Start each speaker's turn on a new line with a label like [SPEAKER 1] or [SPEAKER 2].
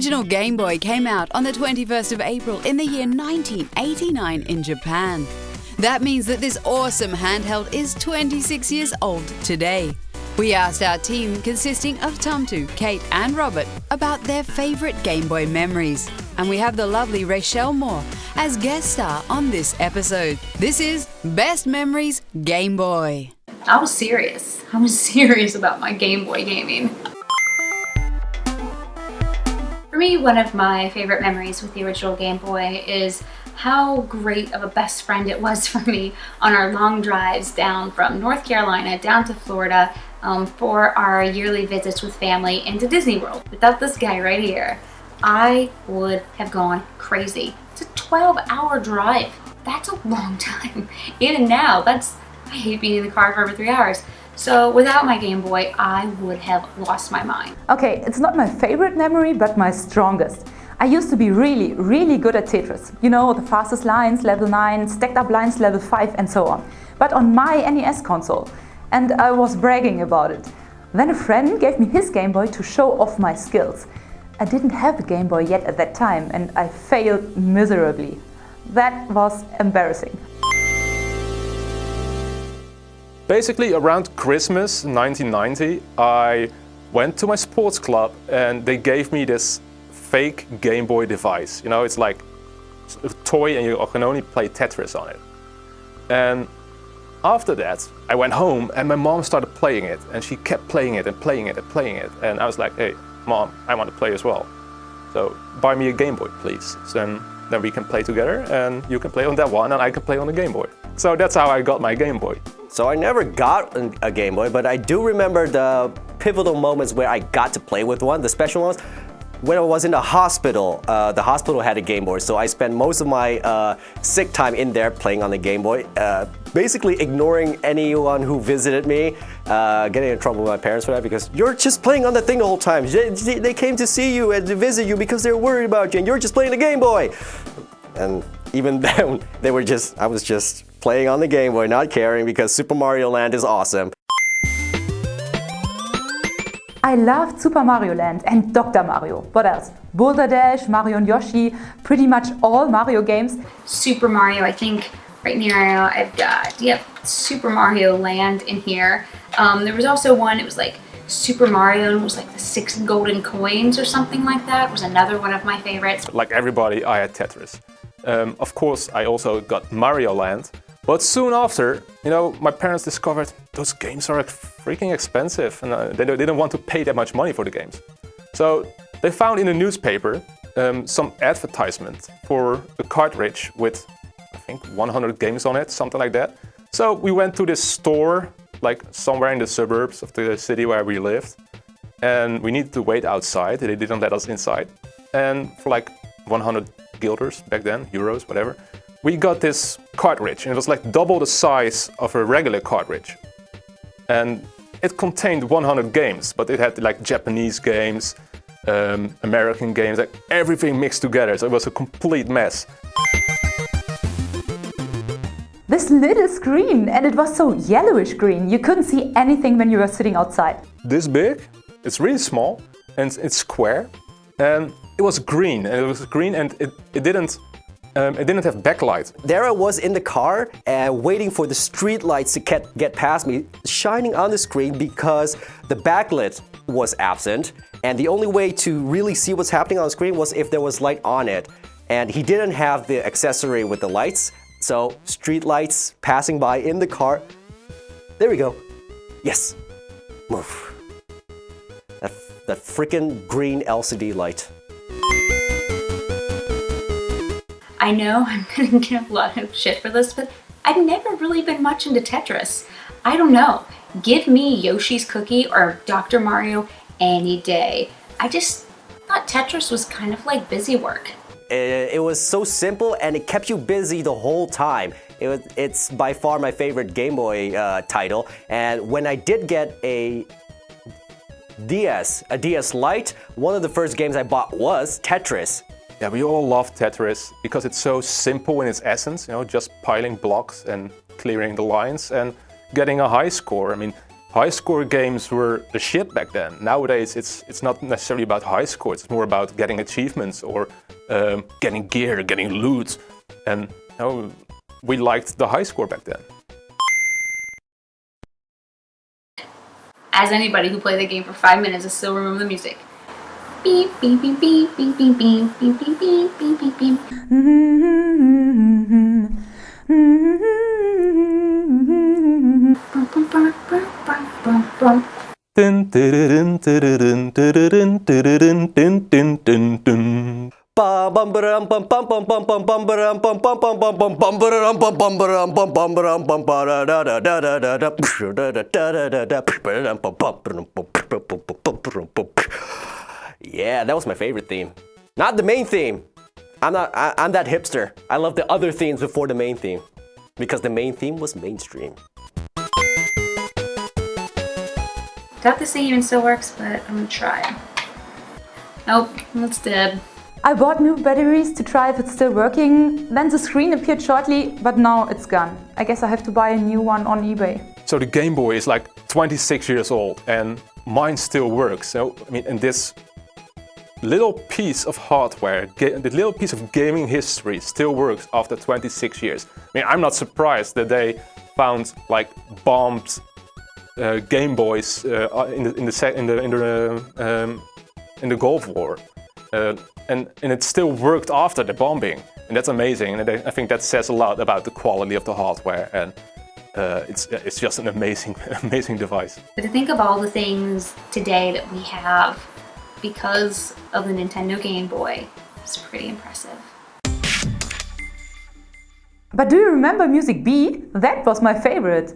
[SPEAKER 1] original Game Boy came out on the 21st of April in the year 1989 in Japan. That means that this awesome handheld is 26 years old today. We asked our team, consisting of Tamtu, Kate and Robert, about their favorite Game Boy memories. And we have the lovely Raychul Moore as guest star on this episode. This is Best Memories Game Boy.
[SPEAKER 2] I was serious. I was serious about my Game Boy gaming. For me, one of my favorite memories with the original Game Boy is how great of a best friend it was for me on our long drives down from North Carolina down to Florida for our yearly visits with family into Disney World. Without this guy right here, I would have gone crazy. It's a 12-hour drive. That's a long time. Even now, I hate being in the car for over 3 hours. So without my Game Boy, I would have lost my mind.
[SPEAKER 3] Okay, it's not my favorite memory, but my strongest. I used to be really good at Tetris. You know, the fastest lines, level 9, stacked up lines, level 5 and so on. But on my NES console. And I was bragging about it. Then a friend gave me his Game Boy to show off my skills. I didn't have a Game Boy yet at that time and I failed miserably. That was embarrassing.
[SPEAKER 4] Basically, around Christmas 1990, I went to my sports club and they gave me this fake Game Boy device. You know, it's like a toy and you can only play Tetris on it. And after that, I went home and my mom started playing it and she kept playing it and playing it and playing it. And I was like, hey, Mom, I want to play as well. So buy me a Game Boy, please. So then we can play together and you can play on that one and I can play on the Game Boy. So that's how I got my Game Boy.
[SPEAKER 5] So I never got a Game Boy, but I do remember the pivotal moments where I got to play with one, the special ones. When I was in the hospital had a Game Boy, so I spent most of my sick time in there playing on the Game Boy, basically ignoring anyone who visited me, getting in trouble with my parents for that because you're just playing on the thing the whole time. They came to see you and to visit you because they're worried about you and you're just playing the Game Boy. And even then, I was just playing on the Game Boy, not caring because Super Mario Land is awesome.
[SPEAKER 3] I loved Super Mario Land and Dr. Mario. What else? Boulder Dash, Mario and Yoshi, pretty much all Mario games.
[SPEAKER 2] Super Mario, I think right now I've got, Super Mario Land in here. There was also one, it was like Super Mario and it was like the 6 golden coins or something like that. It was another one of my favorites.
[SPEAKER 4] Like everybody, I had Tetris. Of course, I also got Mario Land. But soon after, you know, my parents discovered those games are freaking expensive and they didn't want to pay that much money for the games. So they found in a newspaper some advertisement for a cartridge with, I think, 100 games on it, something like that. So we went to this store, like somewhere in the suburbs of the city where we lived. And we needed to wait outside, they didn't let us inside. And for like 100 guilders back then, euros, whatever, we got this cartridge and it was like double the size of a regular cartridge. And it contained 100 games, but it had like Japanese games, American games, like everything mixed together, so it was a complete mess.
[SPEAKER 3] This little screen, and it was so yellowish green, you couldn't see anything when you were sitting outside.
[SPEAKER 4] This big, it's really small, and it's square, and it was green, and it didn't have backlight.
[SPEAKER 5] There I was in the car waiting for the street lights to get past me, shining on the screen because the backlit was absent. And the only way to really see what's happening on the screen was if there was light on it. And he didn't have the accessory with the lights. So street lights passing by in the car. There we go. Yes. Move. That freaking green LCD light.
[SPEAKER 2] I know I'm gonna get a lot of shit for this, but I've never really been much into Tetris. I don't know. Give me Yoshi's Cookie or Dr. Mario any day. I just thought Tetris was kind of like busy work.
[SPEAKER 5] It was so simple and it kept you busy the whole time. It's by far my favorite Game Boy title. And when I did get a DS Lite, one of the first games I bought was Tetris.
[SPEAKER 4] Yeah, we all love Tetris because it's so simple in its essence, you know, just piling blocks and clearing the lines and getting a high score. I mean, high-score games were the shit back then. Nowadays, it's not necessarily about high scores. It's more about getting achievements or getting gear, getting loot. And we liked the high score back then.
[SPEAKER 2] As anybody who played the game for 5 minutes, I still remember the music. Beep, beep, beep, beep, beep, beep, beep, beep, beep, beep, beep, beep, beep.
[SPEAKER 5] Yeah, that was my favorite theme. Not the main theme. I'm that hipster. I love the other themes before the main theme. Because the main theme was mainstream.
[SPEAKER 2] Doubt this thing even still works, but I'm gonna try. Nope, it's dead.
[SPEAKER 3] I bought new batteries to try if it's still working. Then the screen appeared shortly, but now it's gone. I guess I have to buy a new one on eBay.
[SPEAKER 4] So the Game Boy is like 26 years old and mine still works. So, I mean, and this little piece of hardware, the little piece of gaming history still works after 26 years. I mean, I'm not surprised that they found like bombed Game Boys in the Gulf War, and it still worked after the bombing, and that's amazing. And I think that says a lot about the quality of the hardware, and it's just an amazing device.
[SPEAKER 2] But to think of all the things today that we have because of the Nintendo Game Boy, it's pretty impressive.
[SPEAKER 3] But do you remember Music B? That was my favorite.